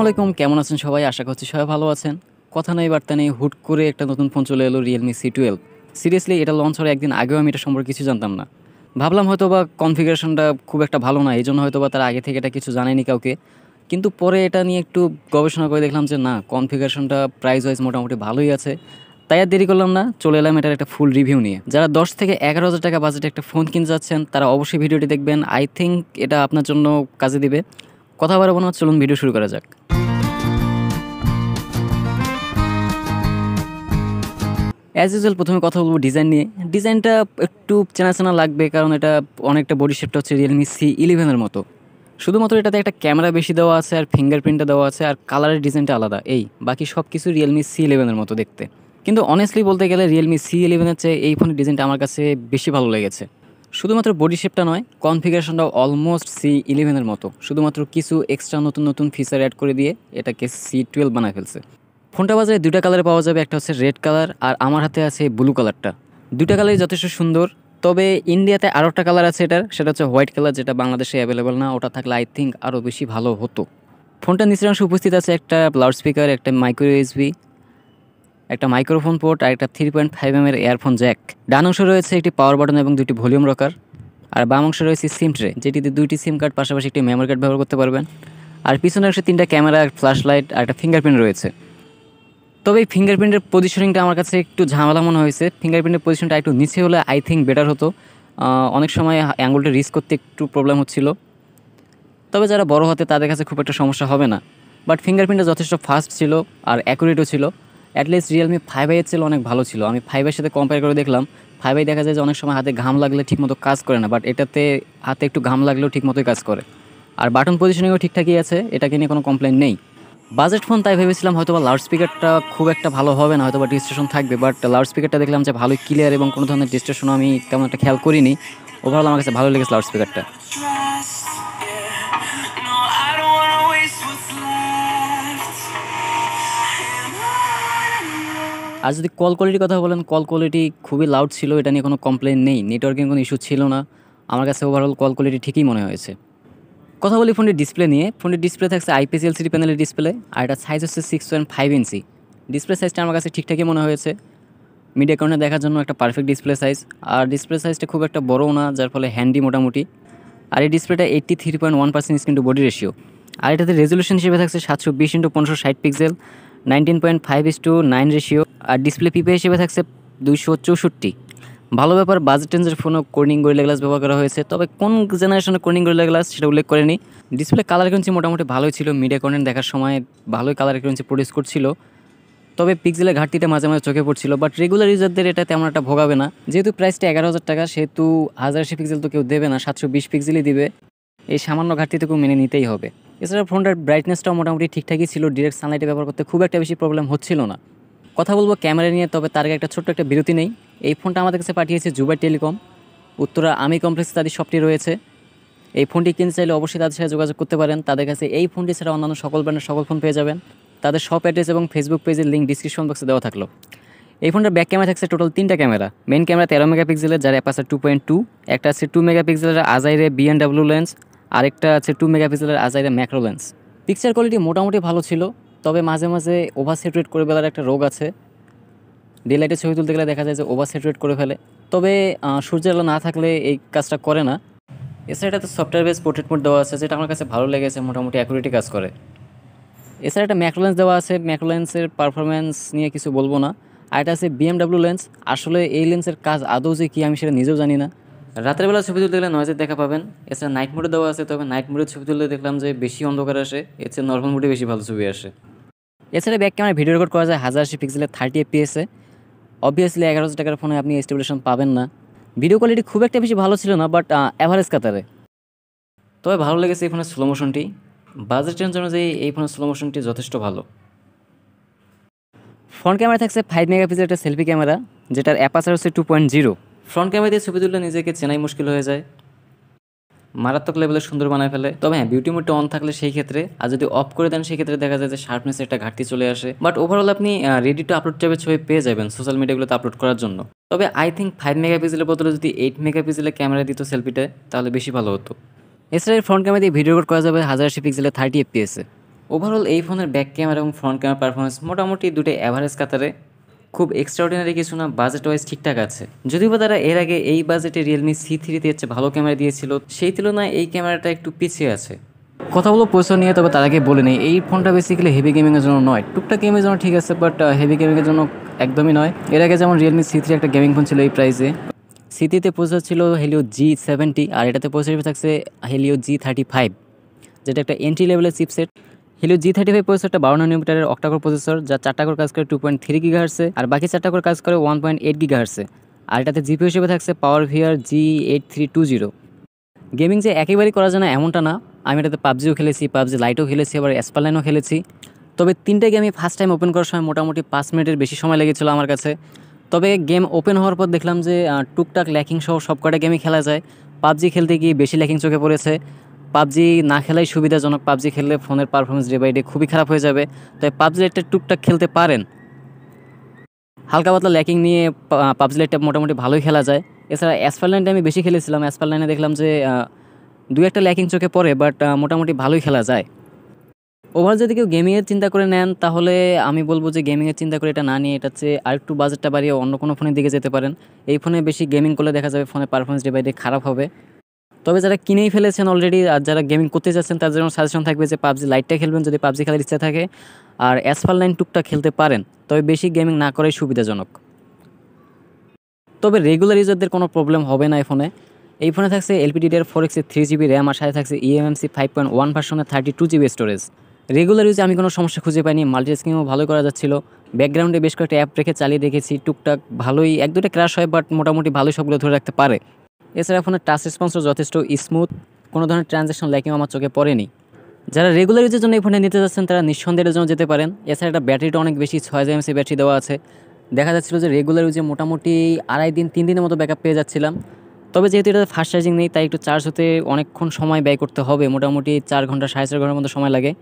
আলাইকুম, কেমন আছেন সবাই? আশা করছি সবাই ভালো আছেন। কথা নেই বার্তা নেই, হুট করে একটা নতুন ফোন চলে এলো Realme C12। সিরিয়াসলি এটা লঞ্চ হওয়ার একদিন আগেও আমি এটা সম্পর্কে কিছু জানতাম না। ভাবলাম হয়তোবা কনফিগারেশনটা খুব একটা ভালো না, এইজন্য হয়তোবা তারা আগে থেকে এটা কিছু জানায়নি কাউকে। কিন্তু পরে এটা নিয়ে একটু গবেষণা করে দেখলাম যে না, কনফিগারেশনটা প্রাইস ওয়াইজ মোটামুটি ভালোই আছে। তাই আর দেরি করলাম না, চলে এলাম এটার একটা ফুল রিভিউ নিয়ে। যারা 10 থেকে 11,000 টাকা বাজেটে একটা ফোন কিনতে যাচ্ছেন তারা অবশ্যই ভিডিওটি দেখবেন। আই থিঙ্ক এটা আপনার জন্য কাজে দিবে। কথা বাড়াবো না, চলুন ভিডিও শুরু করা যাক। অ্যাজ ইউজুয়াল প্রথমে কথা বলবো ডিজাইন নিয়ে। ডিজাইনটা একটু চেনা চেনা লাগবে, কারণ এটা অনেকটা বডি শেপটা হচ্ছে Realme C11-এর মতো। শুধুমাত্র এটাতে একটা ক্যামেরা বেশি দেওয়া আছে আর ফিঙ্গারপ্রিন্টটা দেওয়া আছে আর কালারের ডিজাইনটা আলাদা, এই বাকি সব কিছু Realme C11-এর মতো দেখতে। কিন্তু অনেস্টলি বলতে গেলে Realme C11-এর চেয়ে এই ফোনের ডিজাইনটা আমার কাছে বেশি ভালো লেগেছে। শুধুমাত্র বডি শেপটা নয়, কনফিগারেশনটাও অলমোস্ট C11-এর মতো, শুধুমাত্র কিছু এক্সট্রা নতুন নতুন ফিচার অ্যাড করে দিয়ে এটাকে C12 বানায় ফেলছে। ফোনটা বাজারে দুইটা কালারে পাওয়া যাবে, একটা হচ্ছে রেড কালার আর আমার হাতে আছে ব্লু কালারটা। দুইটা কালারই যথেষ্ট সুন্দর, তবে ইন্ডিয়াতে আরও একটা কালার আছে এটার, সেটা হচ্ছে হোয়াইট কালার, যেটা বাংলাদেশে অ্যাভেলেবল না। ওটা থাকলে আই থিঙ্ক আরও বেশি ভালো হতো। ফোনটার নিচের অংশে উপস্থিত আছে একটা লাউড স্পিকার, একটা মাইক্রো ইউএসবি, একটা মাইক্রোফোন পোর্ট আর একটা 3.5mm এর ইয়ারফোন জ্যাক। ডান অংশে রয়েছে একটি পাওয়ার বাটন এবং দুটি ভলিউম রকার। আর বাম অংশে রয়েছে সিম ট্রে, যেটিতে দুইটি সিম কার্ড পাশাপাশি একটি মেমোরি কার্ড ব্যবহার করতে পারবেন। আর পিছনের অংশে 3টা ক্যামেরা, ফ্ল্যাশ লাইট আর একটা ফিঙ্গারপ্রিন্ট রয়েছে। তবে এই ফিঙ্গারপ্রিন্টের পজিশনিংটা আমার কাছে একটু ঝামেলা মনে হয়েছে। ফিঙ্গারপ্রিন্টের পজিশনটা একটু নিচে হলে আই থিঙ্ক বেটার হতো। অনেক সময় অ্যাঙ্গলটা রিস্ক করতে একটু প্রবলেম হচ্ছিল। তবে যারা বড় হাতে তাদের কাছে খুব একটা সমস্যা হবে না। বাট ফিঙ্গারপ্রিন্টটা যথেষ্ট ফাস্ট ছিল আর অ্যাকুরেটও ছিল। অ্যাটলিস্ট Realme 5i এর চেয়ে অনেক ভালো ছিল। আমি 5i সাথে কম্পেয়ার করে দেখলাম, 5i দেখা যায় যে অনেক সময় হাতে ঘাম লাগলে ঠিকমতো কাজ করে না, বাট এটাতে হাতে একটু ঘাম লাগলেও ঠিকমতোই কাজ করে। আর বাটন পজিশনিংও ঠিকঠাকই আছে, এটাকে নিয়ে কোনো কমপ্লেন নেই। বাজেট ফোন তাই ভেবেছিলাম হয়তোবা লাউড স্পিকারটা খুব একটা ভালো হবে না, হয়তোবা ডিস্ট্রেশন থাকবে, বাট লাউড স্পিকারটা দেখলাম যে ভালোই ক্লিয়ার এবং কোনো ধরনের ডিস্ট্রেশনও আমি তেমন একটা খেয়াল করিনি। ওভারঅল আমার কাছে ভালো লেগেছে লাউড স্পিকারটা। আর যদি কল কোয়ালিটির কথা বলেন, কল কোয়ালিটি খুবই লাউড ছিল, এটা নিয়ে কোনো কমপ্লেন নেই। নেটওয়ার্কিং কোনো ইস্যু ছিল না, আমার কাছে ওভারঅল কল কোয়ালিটি ঠিকই মনে হয়েছে। কথা বলি ফোনটির ডিসপ্লে নিয়ে। ফোনটির ডিসপ্লে থাকছে IPS LCD প্যানেলের ডিসপ্লে, আর এটা সাইজ হচ্ছে 6.5 ইঞ্চি। ডিসপ্লে সাইজটা আমার কাছে ঠিকঠাকই মনে হয়েছে, মিডিয়া কারণে দেখার জন্য একটা পারফেক্ট ডিসপ্লে সাইজ। আর ডিসপ্লে সাইজটা খুব একটা বড়ও না, যার ফলে হ্যান্ডি মোটামুটি। আর এই ডিসপ্লেটা 83.1% স্ক্রিন টু বডি রেশিও। আর এটাতে রেজলিউশন হিসেবে থাকছে 720x1560 পিক্সেল, 19.5:9 রেশিও। আর ডিসপ্লে পিপিআই হিসেবে থাকছে 264। ভালো ব্যাপার, বাজেট রেঞ্জের ফোনও কর্নিং গরিলা গ্লাস ব্যবহার করা হয়েছে, তবে কোন জেনারেশনের কর্নিং গরিলা গ্লাস সেটা উল্লেখ করেনি। ডিসপ্লে কালার একুরেন্সি মোটামুটি ভালোই ছিল, মিডিয়া কন্টেন্ট দেখার সময় ভালোই কালার একুরেন্সি প্রডিউস করছিল। তবে পিক্সেলের ঘাটতিটা মাঝে মাঝে চোখে পড়ছিল, বাট রেগুলার ইউজারদের এটা তেমন একটা ভোগাবে না। যেহেতু প্রাইসটা 11,000 টাকা, সেহেতু 1080 পিক্সেল তো কেউ দেবে না, 720 পিক্সেলই দিবে। এই সামান্য ঘাটতিটুকু মেনে নিতেই হবে। এছাড়া ফোনটার ব্রাইটনেসটাও মোটামুটি ঠিকঠাকই ছিল, ডিরেক্ট সানলাইটে ব্যবহার করতে খুব একটা বেশি প্রবলেম হচ্ছিল না। কথা বলবো ক্যামেরা নিয়ে, তবে তার আগে একটা ছোট্ট একটা বিরতি নেই। এই ফোনটা আমাদের কাছে পাঠিয়েছে জুবাই টেলিকম, উত্তরা আমি কমপ্লেক্স, তাদের শপটি রয়েছে। এই ফোনটি কিনতে চাইলে অবশ্যই তাদের সাথে যোগাযোগ করতে পারেন। তাদের কাছে এই ফোনটি ছাড়া অন্যান্য সকল ব্র্যান্ডের সকল ফোন পেয়ে যাবেন। তাদের শপ অ্যাড্রেস এবং ফেসবুক পেজের লিঙ্ক ডিসক্রিপশন বক্সে দেওয়া থাকলো। এই ফোনটার ব্যাক ক্যামেরা থাকছে টোটাল 3টা ক্যামেরা। মেন ক্যামেরা 13 মেগাপিক্সেলের, যার অ্যাপারচার 2.2, একটা আছে 2 মেগাপিক্সেলের আজাইরে বিএনডাব্লিউ লেন্স, আরেকটা আছে 2 মেগাপিক্সেলের আজাইরে ম্যাক্রো লেন্স। পিকচার কোয়ালিটি মোটামুটি ভালো ছিল, তবে মাঝে মাঝে ওভার স্যাচুরেট করে ফেলার একটা রোগ আছে। ডে লাইটে ছবি তুলতে গেলে দেখা যায় যে ওভার স্যাচুরেট করে ফেলে, তবে সূর্যের আলো না থাকলে এই কাজটা করে না। এছাড়া এটাতে সফটওয়্যার বেস পোর্ট্রেট মোড দেওয়া আছে, যেটা আমার কাছে ভালো লেগেছে, মোটামুটি অ্যাকুরেটই কাজ করে। এছাড়া একটা ম্যাক্রো লেন্স দেওয়া আছে, ম্যাক্রো লেন্সের পারফরমেন্স নিয়ে কিছু বলবো না। আর এটা আছে বিএমডাব্লিউ লেন্স, আসলে এই লেন্সের কাজ আদৌ যে কী আমি সেটা নিজেও জানি না। রাতের বেলা ছবি তুলতে গেলে নয়েজের দেখা পাবেন। এছাড়া নাইট মোডে দেওয়া আছে, তবে নাইট মোডে ছবি তুলতে দেখলাম যে বেশি অন্ধকার আসে, এর চেয়ে নর্মাল মোডে বেশি ভালো ছবি আসে। এছাড়া ব্যাক ক্যামেরা ভিডিও রেকর্ড করা যায় 1080 পিক্সেলের 30 FPS-এ। অবভিয়াসলি 11,000 টাকার ফোনে আপনি স্টেবিলাইজেশন পাবেন না। ভিডিও কোয়ালিটি খুব একটা বেশি ভালো ছিল না, বাট অ্যাভারেজ কাতারে। তবে ভালো লেগেছে এই ফোনের স্লো মোশনটি। বাজেট রেঞ্জ অনুযায়ী এই ফোনের স্লো মোশনটি যথেষ্ট ভালো। ফ্রন্ট ক্যামেরা থাকছে 5 মেগাপিক্সেলের একটা সেলফি ক্যামেরা, যেটার অ্যাপারচার হচ্ছে 2.0। ফ্রন্ট ক্যামেরা দিয়ে ছবি তুললে নিজেকে চেনাই মুশকিল হয়ে যায়, মারাত্মক লেভেলে সুন্দর বানায় ফেলে। তবে হ্যাঁ, বিউটি মোডটা অন থাকলে সেই ক্ষেত্রে, আর যদি অফ করে দেন সেই ক্ষেত্রে দেখা যায় যে শার্পনেসের একটা ঘাটতি চলে আসে। বাট ওভারঅল আপনি রেডি টু আপলোড টাইপের ছবি পেয়ে যাবেন সোশ্যাল মিডিয়াগুলোতে আপলোড করার জন্য। তবে আই থিঙ্ক 5 মেগাপিক্সেলের বদলে যদি 8 মেগাপিক্সেলের ক্যামেরা দিত সেলফিটা, তাহলে বেশি ভালো হতো। এছাড়া ফ্রন্ট ক্যামেরা দিয়ে ভিডিও রেকর্ড করা যাবে 1080 পিক্সেলের 30 FPS-এ। ওভারঅল এই ফোনের ব্যাক ক্যামেরা এবং ফ্রন্ট ক্যামেরা পারফরমেন্স মোটামুটি দুটোই অ্যাভারেজ কাতারে, খুব এক্সট্রাঅর্ডিনারি কিছু না, বাজেট ওয়াইজ ঠিকঠাক আছে। যদিও বা তারা এর আগে এই বাজেটে রিয়েলমি C3 হচ্ছে ভালো ক্যামেরা দিয়েছিল, সেই তুলনায় এই ক্যামেরাটা একটু পিছিয়ে আছে। কথা বলবো প্রসেসর নিয়ে, তবে তার আগে বলে নেই এই ফোনটা বেসিক্যালি হেভি গেমিংয়ের জন্য নয়, টুকটাক গেমের জন্য ঠিক আছে, বাট হেভি গেমিংয়ের জন্য একদমই নয়। এর আগে যেমন রিয়েলমি C3 একটা গেমিং ফোন ছিল এই প্রাইসে, C3তে প্রসেসর ছিল Helio G70 আর এটাতে প্রসেসর থাকছে Helio G35, যেটা একটা এন্ট্রি লেভেলের চিপসেট। Helio G35 প্রসেসরটা 12 ন্যানোমিটারের অক্টাকোর প্রসেসর, যা 4টা কোর কাজ করে 2.3 গিগাহার্টসে আর বাকি 4টা কোর কাজ করে 1.8 গিগাহার্টসে। আর এটাতে জিপিইউ হিসেবে থাকছে PowerVR G8320। গেমিং যে একেবারেই করা যায় না এমনটা না, আমি এটাতে পাবজিও খেলেছি, পাবজি লাইটও খেলেছি, আবার অ্যাসপারলাইনও খেলেছি। তবে 3টে গেমই ফার্স্ট টাইম ওপেন করার সময় মোটামুটি 5 মিনিটের বেশি সময় লেগেছিলো আমার কাছে। তবে গেম ওপেন হওয়ার পর দেখলাম যে টুকটাক ল্যাকিং সহ সব কটা গেমই খেলা যায়। পাবজি খেলতে গিয়ে বেশি ল্যাকিং চোখে পড়েছে। পাবজি না খেলাই সুবিধাজনক, পাবজি খেললে ফোনের পারফরমেন্স ডে বাই ডে খুবই খারাপ হয়ে যাবে। তবে পাবজি লাইটটা টুকটাক খেলতে পারেন, হালকা পাতলা ল্যাকিং নিয়ে পাবজি লাইটটা মোটামুটি ভালোই খেলা যায়। এছাড়া অ্যাসপারলাইনটা আমি বেশি খেলেছিলাম, অ্যাসপারলাইনে দেখলাম যে দু একটা ল্যাকিং চোখে পড়ে, বাট মোটামুটি ভালোই খেলা যায়। ওভার যদি কেউ গেমিংয়ের চিন্তা করে নেন তাহলে আমি বলবো যে গেমিংয়ের চিন্তা করে এটা না নিয়ে এটা হচ্ছে আরেকটু বাজেটটা বাড়িয়ে অন্য কোনো ফোনের দিকে যেতে পারেন। এই ফোনে বেশি গেমিং করলে দেখা যাবে ফোনের পারফরমেন্স ডে বাই ডে খারাপ হবে। তবে যারা কিনেই ফেলেছেন অলরেডি আর যারা গেমিং করতে যাচ্ছেন তাদের জন্য সাজেশন থাকবে যে পাবজি লাইটটা খেলবেন যদি পাবজি খেলার ইচ্ছা থাকে, আর অ্যাসফাল্ট 9 টুকটা খেলতে পারেন, তবে বেশি গেমিং না করাই সুবিধাজনক। তবে রেগুলার ইউজারদের কোনো প্রবলেম হবে না এই ফোনে থাকছে LPDDR4X 3GB র্যাম আর সাথে থাকছে eMMC 5.1 ভার্সনের 32GB স্টোরেজ। রেগুলার ইউজে আমি কোনো সমস্যা খুঁজে পাইনি, মাল্টিটাস্কিংও ভালো করা যাচ্ছিল। ব্যাকগ্রাউন্ডে বেশ কয়েকটা অ্যাপ রেখে চালিয়ে দেখেছি, টুকটাক ভালোই, এক দুটো ক্র্যাশ হয় বাট মোটামুটি ভালোই সবগুলো ধরে রাখতে পারে। এছাড়া ফোনের টাচ রেসপন্সও যথেষ্ট স্মুথ, কোনো ধরনের ট্রানজ্যাকশন ল্যাকিং আমার চোখে পড়েনি। যারা রেগুলার ইউজের জন্য এই ফোনটা নিতে যাচ্ছেন তারা নিঃসন্দেহের জন্য যেতে পারেন। এছাড়া এটা ব্যাটারিটা অনেক বেশি, 6000 mAh ব্যাটারি দেওয়া আছে। দেখা যাচ্ছিল যে রেগুলার ইউজে মোটামুটি 2.5 দিন 3 দিনের মতো ব্যাকআপ পেয়ে যাচ্ছিলাম। তবে যেহেতু এটা ফাস্ট চার্জিং নেই তাই একটু চার্জ হতে অনেকক্ষণ সময় ব্যয় করতে হবে, মোটামুটি 4 ঘন্টা 4.5 ঘন্টার মতো সময় লাগে।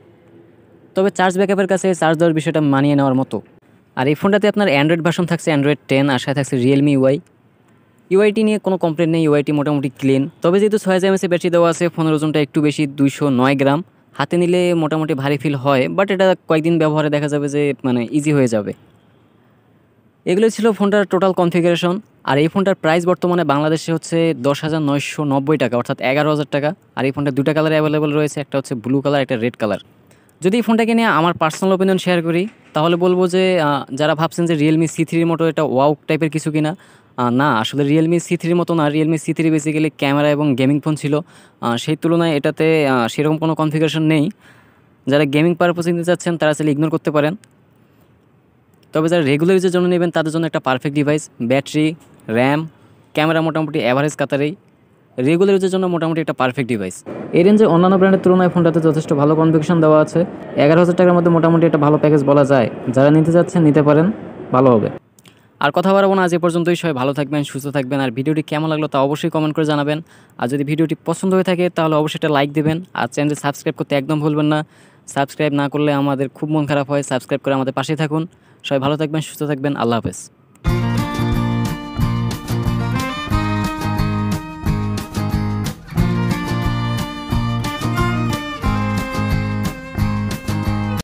তবে চার্জ ব্যাকআপের কাছে চার্জ দেওয়ার বিষয়টা মানিয়ে নেওয়ার মতো। আর এই ফোনটাতে আপনার অ্যান্ড্রয়েড ভার্সন থাকছে Android 10 আর সাথে থাকছে Realme UI। ইউআইটি নিয়ে কোনো কমপ্লেন নেই, ইউআইটি মোটামুটি ক্লিন। তবে যেহেতু 6000 mAh ব্যাটারি দেওয়া আছে, ফোনের ওজনটা একটু বেশি, 209 গ্রাম, হাতে নিলে মোটামুটি ভারী ফিল হয়, বাট এটা কয়েকদিন ব্যবহারে দেখা যাবে যে ইজি হয়ে যাবে। এগুলো ছিল ফোনটার টোটাল কনফিগারেশন। আর এই ফোনটার প্রাইস বর্তমানে বাংলাদেশে হচ্ছে 10,990 টাকা, অর্থাৎ 11,000 টাকা। আর এই ফোনটা দুটা কালারে অ্যাভেলেবল রয়েছে, একটা হচ্ছে ব্লু কালার, একটা রেড কালার। যদি এই ফোনটাকে নিয়ে আমার পার্সোনাল ওপিনিয়ন শেয়ার করি তাহলে বলবো যে যারা ভাবছেন যে রিয়েলমি C3 মতো এটা ওয়াও টাইপের কিছু কিনা, না, আসলে রিয়েলমি C3 মতো না। রিয়েলমি C3 বেসিক্যালি ক্যামেরা এবং গেমিং ফোন ছিল, সেই তুলনায় এটাতে সেরকম কোনো কনফিগারেশন নেই। যারা গেমিং পারপোজে নিতে চাচ্ছেন তারা আসলে ইগনোর করতে পারেন। তবে যারা রেগুলার ইউজের জন্য নেবেন তাদের জন্য একটা perfect device. Battery, RAM, camera মোটামুটি অ্যাভারেজ কাতারেই, রেগুলার ইউজের জন্য মোটামুটি একটা পারফেক্ট ডিভাইস। এই রেঞ্জে অন্যান্য ব্র্যান্ডের তুলনায় ফোনটাতে যথেষ্ট ভালো কনফিগারেশন দেওয়া আছে। 11,000 টাকার মধ্যে মোটামুটি একটা ভালো প্যাকেজ বলা যায়। যারা নিতে যাচ্ছেন নিতে পারেন, ভালো হবে। আর কথা বাড়াবো না, আজ এ পর্যন্তই। সবাই ভালো থাকবেন, সুস্থ থাকবেন। আর ভিডিওটি কেমন লাগলো তা অবশ্যই কমেন্ট করে জানাবেন। আর যদি ভিডিওটি পছন্দ হয়ে থাকে তাহলে অবশ্যই একটা লাইক দেবেন। আর চ্যানেলে সাবস্ক্রাইব করতে একদম ভুলবেন না। সাবস্ক্রাইব না করলে আমাদের খুব মন খারাপ হয়, সাবস্ক্রাইব করে আমাদের পাশেই থাকুন। সবাই ভালো থাকবেন, সুস্থ থাকবেন, আল্লাহ হাফেজ।